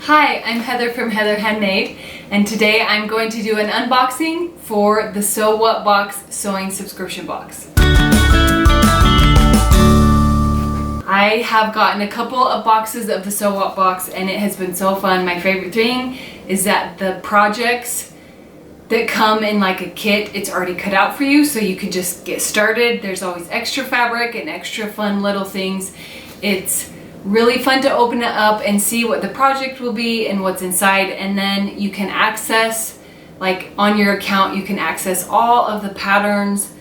Hi, I'm Heather from Heather Handmade, and today I'm going to do an unboxing for the Sew What Box sewing subscription box. I have gotten a couple of boxes of the Sew What box and it has been so fun. My favorite thing is that the projects that come in like a kit, it's already cut out for you, so you can just get started. There's always extra fabric and extra fun little things. It's really fun to open it up and see what the project will be and what's inside, and then you can access, like on your account, you can access all of the patterns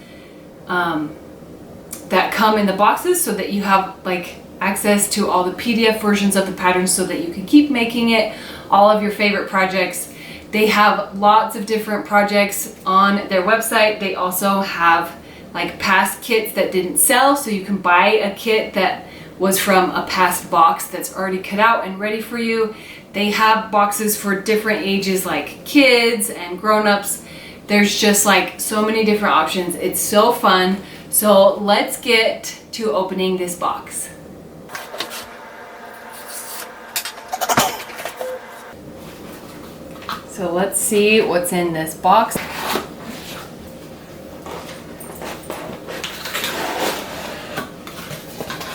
that come in the boxes, so that you have like access to all the PDF versions of the patterns so that you can keep making it, all of your favorite projects. They have lots of different projects on their website. They also have like past kits that didn't sell, so you can buy a kit that was from a past box that's already cut out and ready for you. They have boxes for different ages, like kids and grown-ups. There's just like so many different options. It's so fun. So let's get to opening this box. So let's see what's in this box.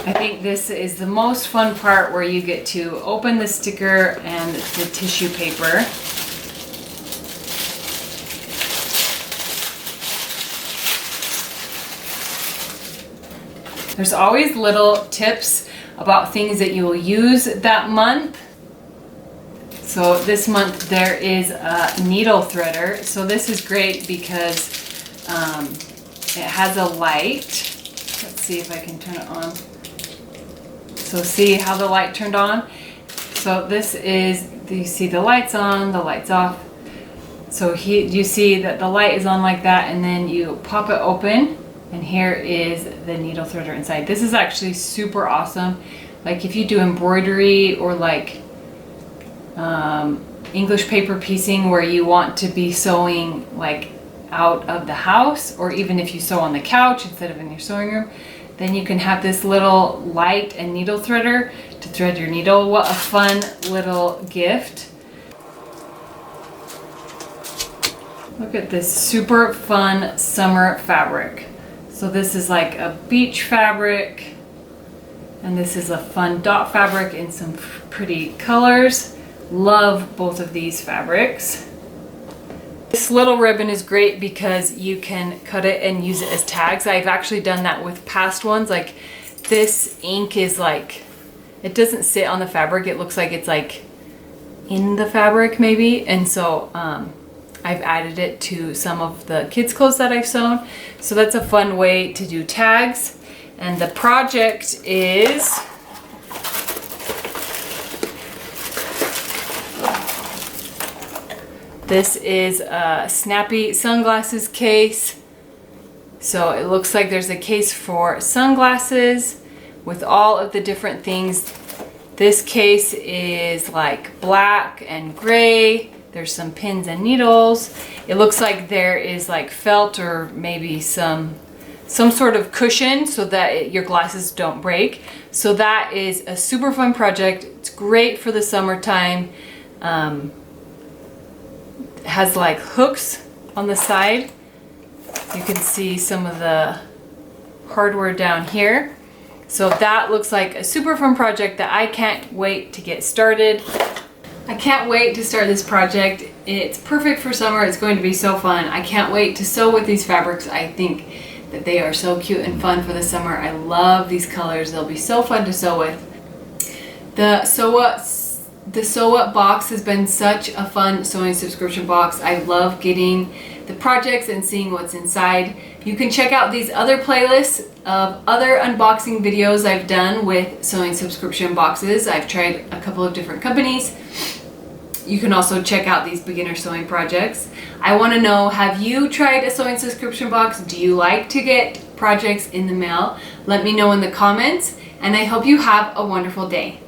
I think this is the most fun part, where you get to open the sticker and the tissue paper. There's always little tips about things that you will use that month. So this month there is a needle threader. So this is great because it has a light. Let's see if I can turn it on. So see how the light turned on? So this is, you see the lights on, the lights off. So you see that the light is on like that, and then you pop it open, and here is the needle threader inside. This is actually super awesome. Like if you do embroidery or like English paper piecing, where you want to be sewing like out of the house, or even if you sew on the couch instead of in your sewing room, then you can have this little light and needle threader to thread your needle. What a fun little gift. Look at this super fun summer fabric. So this is like a beach fabric, and this is a fun dot fabric in some pretty colors. Love both of these fabrics. This little ribbon is great because you can cut it and use it as tags. I've actually done that with past ones. Like this ink is like, it doesn't sit on the fabric. It looks like it's like in the fabric maybe. And so I've added it to some of the kids' clothes that I've sewn. So that's a fun way to do tags. And the project is this is a snappy sunglasses case. So it looks like there's a case for sunglasses with all of the different things. This case is like black and gray. There's some pins and needles. It looks like there is like felt or maybe some sort of cushion so that your glasses don't break. So that is a super fun project. It's great for the summertime. Has like hooks on the side. You can see some of the hardware down here. So that looks like a super fun project that I can't wait to get started. I can't wait to start this project. It's perfect for summer. It's going to be so fun. I can't wait to sew with these fabrics. I think that they are so cute and fun for the summer. I love these colors. They'll be so fun to sew with. The Sew What box has been such a fun sewing subscription box. I love getting the projects and seeing what's inside. You can check out these other playlists of other unboxing videos I've done with sewing subscription boxes. I've tried a couple of different companies. You can also check out these beginner sewing projects. I want to know, have you tried a sewing subscription box? Do you like to get projects in the mail? Let me know in the comments, and I hope you have a wonderful day.